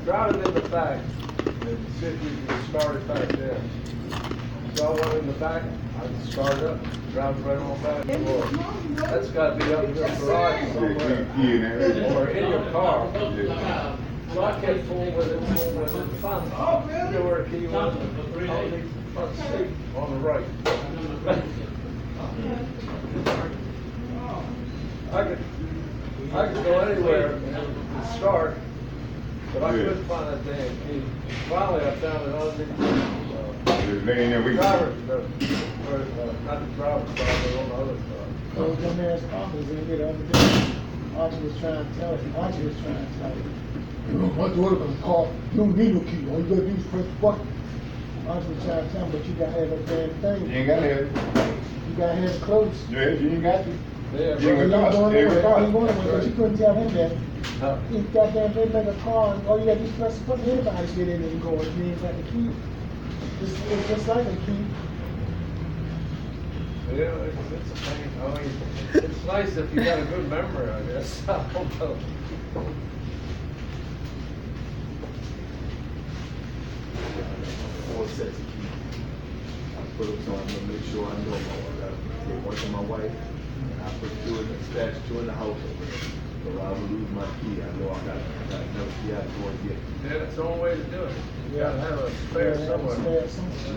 Drive it in the back and see if you can start it back there. Saw one in the back, I can start it up, drive it right on back. Or that's got to be up in your garage somewhere. Or in your car. So I kept fooling with it, Finally, you know where the key was? On the front seat, on the right. I could go anywhere and start, but I couldn't find that damn key. Finally, I found it underneath the driver's, not the driver's side, but on the other side. Those young man's office in here the other day. Archie was trying to tell him. You know, once you order a car, you don't need no key. All you gotta do is press the button. Archie was trying to tell him, but you gotta have that damn thing. You ain't got to have it. You gotta have it close. Yeah, you ain't got to. Yeah, You ain't But going you couldn't tell him that. He goddamn they make a car, and all you gotta do is press the button. Anybody get in there and go, and you ain't got the key. It's just like a key. Yeah, it's a pain. I mean, it's nice if you got a good memory, I guess. I don't know. Four sets of keys. I put them so I'm gonna make sure I know them all. I gotta take one to my wife, and I put two in the stash, two in the house over there. So I will lose my key. I know I got another key I have to go and get. Yeah, that's the only way to do it. You gotta have a spare somewhere. You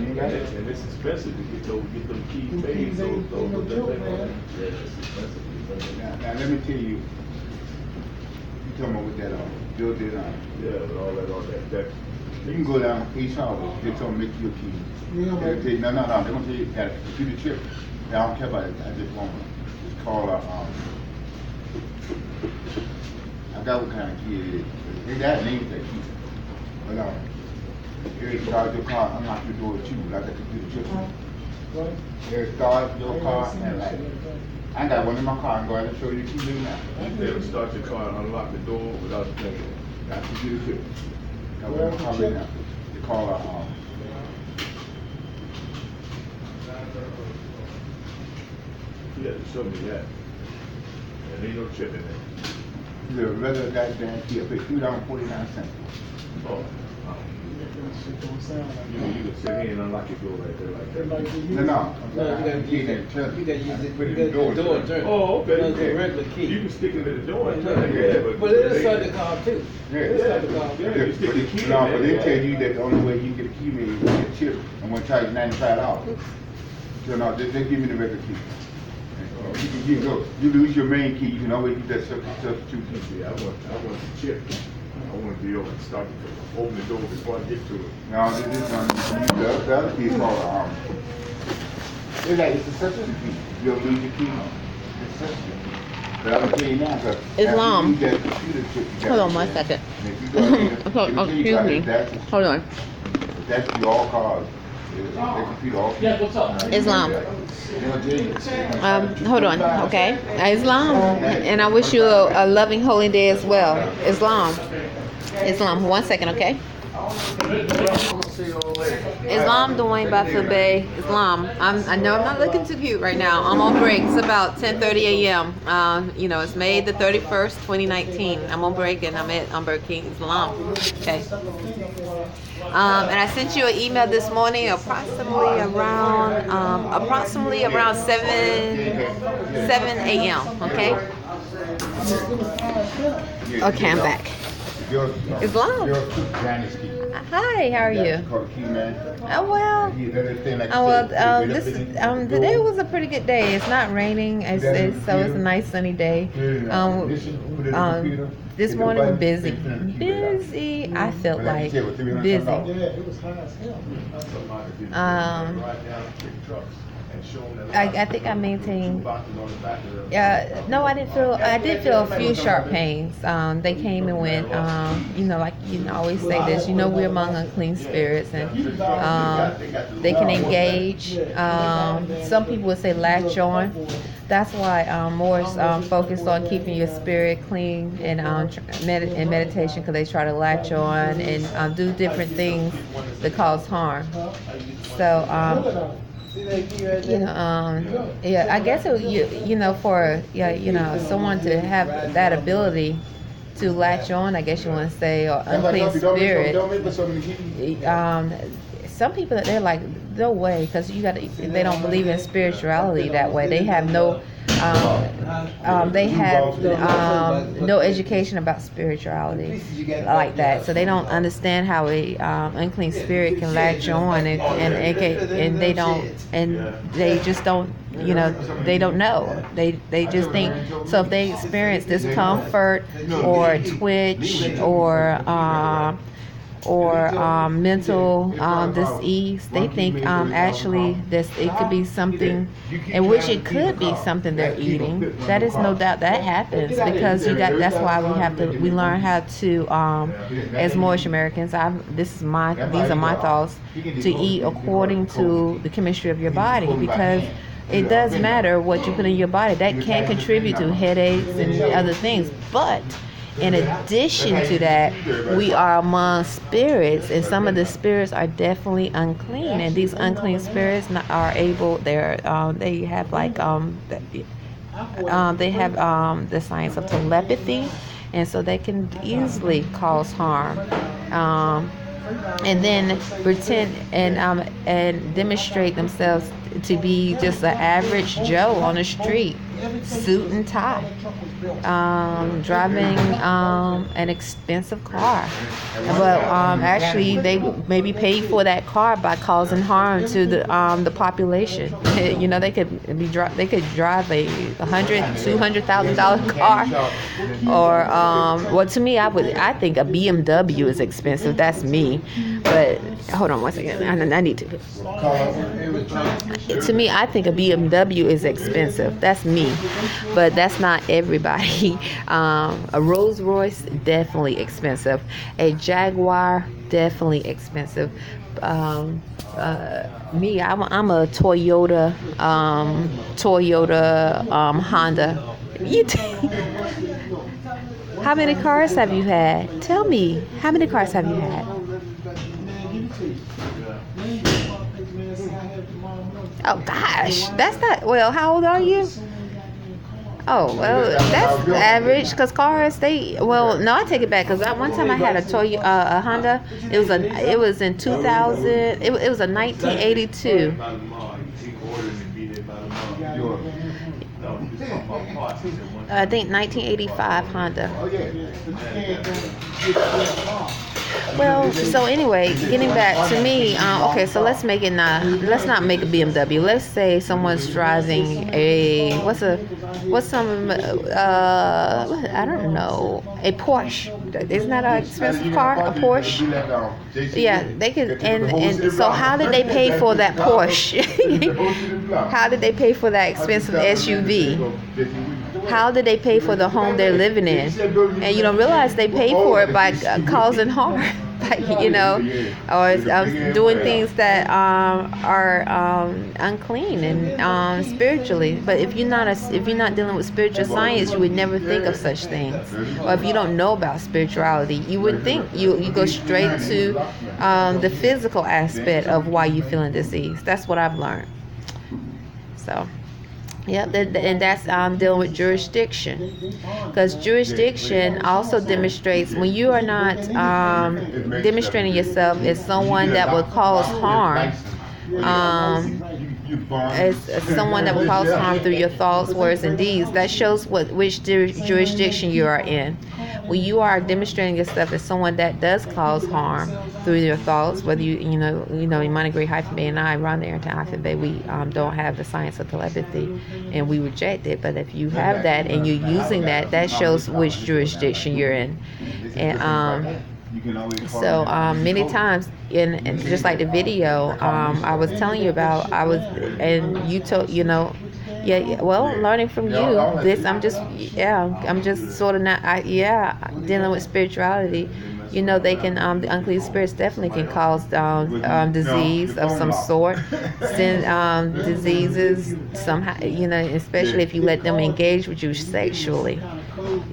ain't got it, and it's expensive to get them keys made. So yeah, it's expensive. Now, let me tell you, you talking about with that built it on. Yeah, with all that. You can go down East Harbor, they told me make you a key. Yeah, They're gonna tell you, no, they're gonna tell you, got a computer chip. I don't care about it, I just want one. It's called I got what kind of key it is. They got names that key. But it start your car, unlock your door too, like a computer chip. Right? It start your car and like, I got one in my car and go ahead and show you the key now. You be able to start your car and unlock the door without thinking. Got a computer chip. Got one in my car right now. They call You have to show me that. And ain't no chip in there. the regular goddamn key, I paid $2.49. Oh. Shit don't sound like You can sit here and unlock your door right there like that. No. No, you gotta use it. You gotta use it. You gotta do the door turn. Oh, okay. That's a regular key. You can stick it in the door and Yeah, turn it, but it is inside the car too. Yeah. Inside the car. Yeah, you stick the key in No, there. but they tell you that the only way you can get a key made is with a chip, and one charge $95. So no, they give me the regular key. You lose your main key, you can always use that substitute key. See, I want the chip. I want to be able to start to open the door before I get to it. No, this is the other key is called it's a substitute key. You don't lose your key. It's a substitute. But I'm gonna tell you now, because Islam. that computer chip, you Hold got on to 1 use second. that. And if you go ahead, Oh, excuse me. Hold on. That's your all cars. They compute all. Yeah, what's up? Islam. They're gonna tell you. Hold on, okay? Islam. And I wish you a loving, holy day as well. Islam. 1 second, okay? Islam Dwayne by Bey. Islam. I know I'm not looking too cute right now. I'm on break. It's about 10:30 a.m. It's May the 31st, 2019. I'm on break and I'm at Burger King. Islam. Okay. And I sent you an email this morning, approximately around 7 a.m. Okay. Okay, I'm back. Islam. Hi, how are you? Today was a pretty good day. It's not raining, so it's a nice sunny day. This morning busy. I felt like busy. I think I maintained. No, I didn't feel. I did feel a few sharp pains. They came and went. Like always say this. We're among unclean spirits, and they can engage. Some people would say latch on. That's why I'm more focused on keeping your spirit clean and meditation, because they try to latch on and do different things that cause harm. So. I guess for someone to have that ability, to latch on, I guess you want to say, or That's like, unclean don't spirit. make so many keys. Some people, they're like, no way, because they don't believe in spirituality that way. They have no no education about spirituality like that, so they don't understand how a unclean spirit can latch on, and they just don't, they don't know. They just think, so if they experience discomfort or twitch or mental dis-ease, they think actually this, it could be something, in which it could be something they're eating. That is no doubt that happens, because that's why we learn how to, as Moorish Americans, these are my thoughts, to eat according to the chemistry of your body, because it does matter what you put in your body. That can contribute to headaches and other things, but in addition to that, we are among spirits, and some of the spirits are definitely unclean, and these unclean spirits they have like the science of telepathy, and so they can easily cause harm, and then pretend and demonstrate themselves to be just an average Joe on the street, suit and tie, driving an expensive car, but actually they maybe paid for that car by causing harm to the population. They could drive a $100,000-$200,000 car, or well, to me, I think a BMW is expensive. That's me, but hold on one second. I need to. To me, I think a BMW is expensive. That's me, but that's not everybody. A Rolls Royce, definitely expensive. A Jaguar, definitely expensive. Me, I'm a Toyota, Honda. How many cars have you had? Tell me, how many cars have you had? Oh gosh, that's not, well, how old are you? Oh, well, that's average, because cars, no, I take it back, because one time I had a Honda. It was in 2000, it was a 1982. I think 1985 Honda. Well, so anyway, getting back to me, okay, so let's not make a BMW. Let's say someone's driving I don't know, a Porsche. Isn't that an expensive car, a Porsche? Yeah, they could, and so how did they pay for that Porsche? How did they pay for that expensive SUV? How did they pay for the home they're living in? And you don't realize they pay for it by causing harm, or doing things that are unclean and spiritually. But if you're not dealing with spiritual science, you would never think of such things. Or if you don't know about spirituality, you would think you go straight to the physical aspect of why you're feeling disease. That's what I've learned. So. Yep, and that's dealing with jurisdiction, because jurisdiction also demonstrates when you are not demonstrating yourself as someone that will cause harm, as someone that will cause harm through your thoughts, words, and deeds. That shows which jurisdiction you are in. When you are demonstrating yourself as someone that does cause harm through your thoughts, whether in Montague Arrington-Bey and I, around the Arrington-Bey, we don't have the science of telepathy, and we reject it. But if you have that and you're using that, that shows which jurisdiction you're in. And so many times, and just like the video I was telling you about, and you told, yeah, well, learning from you, I'm just sort of not, dealing with spirituality. They can, the unclean spirits definitely can cause disease of some sort, diseases somehow, especially if you let them engage with you sexually.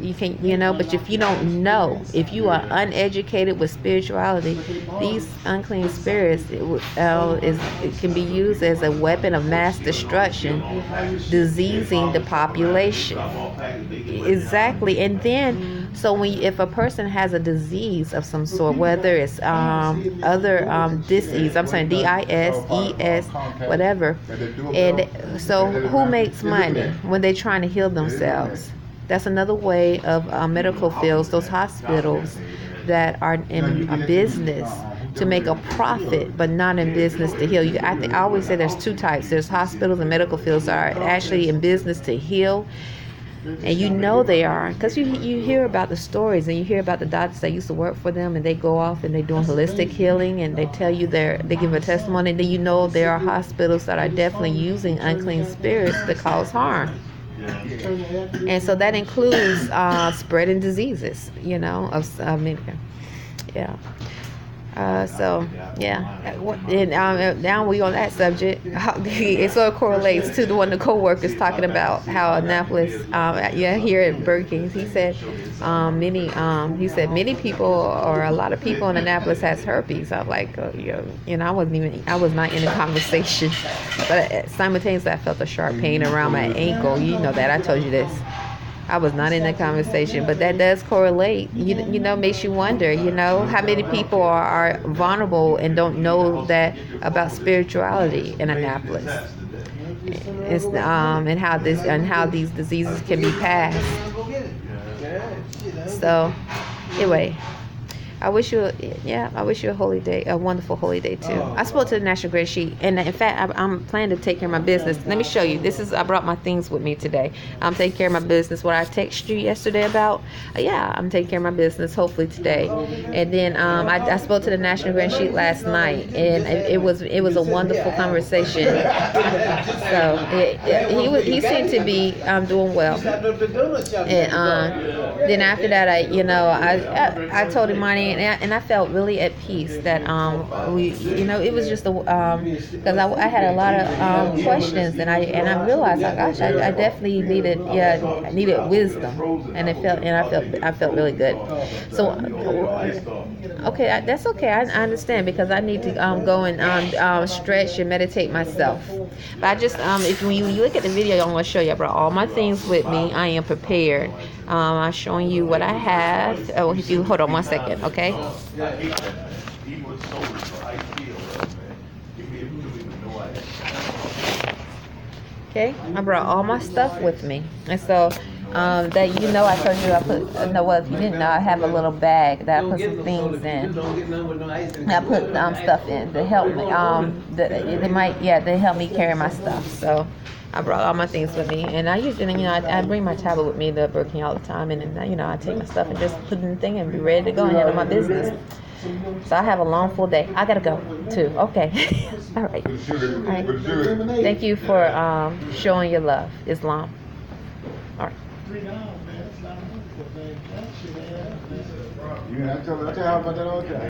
You can, you know, but if you don't know, if you are uneducated with spirituality, these unclean spirits, it can be used as a weapon of mass destruction, diseasing the population. Exactly. And then, so if a person has a disease of some sort, whether it's other disease, I'm saying DISES, whatever, and so who makes money when they're trying to heal themselves? That's another way of medical fields, those hospitals that are in a business to make a profit, but not in business to heal. I always say there's two types. There's hospitals and medical fields that are actually in business to heal. And you know they are, because you hear about the stories, and you hear about the doctors that used to work for them, and they go off and they're doing holistic healing, and they tell you they give a testimony, and then you know there are hospitals that are definitely using unclean spirits to cause harm. And so that includes spreading diseases, you know, yeah. So yeah, and now we on that subject. It sort of correlates to the one the co-workers talking about how Annapolis, here at Burger King, he said many people or a lot of people in Annapolis has herpes. I'm like, I was not in the conversation, but simultaneously I felt a sharp pain around my ankle. You know that, I told you this. I was not in the conversation, but that does correlate. You know, makes you wonder, you know, how many people are vulnerable and don't know that about spirituality in Annapolis. It's, and how these diseases can be passed. So, anyway, I wish you a holy day, a wonderful holy day too. I spoke to the National Grid sheet, and in fact, I'm planning to take care of my business. Let me show you. I brought my things with me today. I'm taking care of my business. What I texted you yesterday about, I'm taking care of my business. Hopefully today. And then I spoke to the National Grid sheet last night, and it was a wonderful conversation. So he seemed to be doing well. And then after that, I told him, Money. And I felt really at peace that it was just because I had a lot of questions, and I realized, like, gosh, I definitely needed wisdom, and I felt really good. So okay, that's okay. I understand, because I need to go and stretch and meditate myself. But I just when you look at the video, I'm going to show you. I brought all my things with me. I am prepared. I'm showing you what I have. Oh, if you hold on 1 second, okay? Okay, I brought all my stuff with me, and so I told you if you didn't know, I have a little bag that I put some things in. I put stuff in to help me. They help me carry my stuff. So I brought all my things with me, and I usually, I bring my tablet with me to Burger King all the time, and then, I take my stuff and just put it in the thing and be ready to go and handle my business. So I have a long, full day. I gotta go too. Okay. All right. Thank you for showing your love, Islam. All right. I tell you how about that all the time.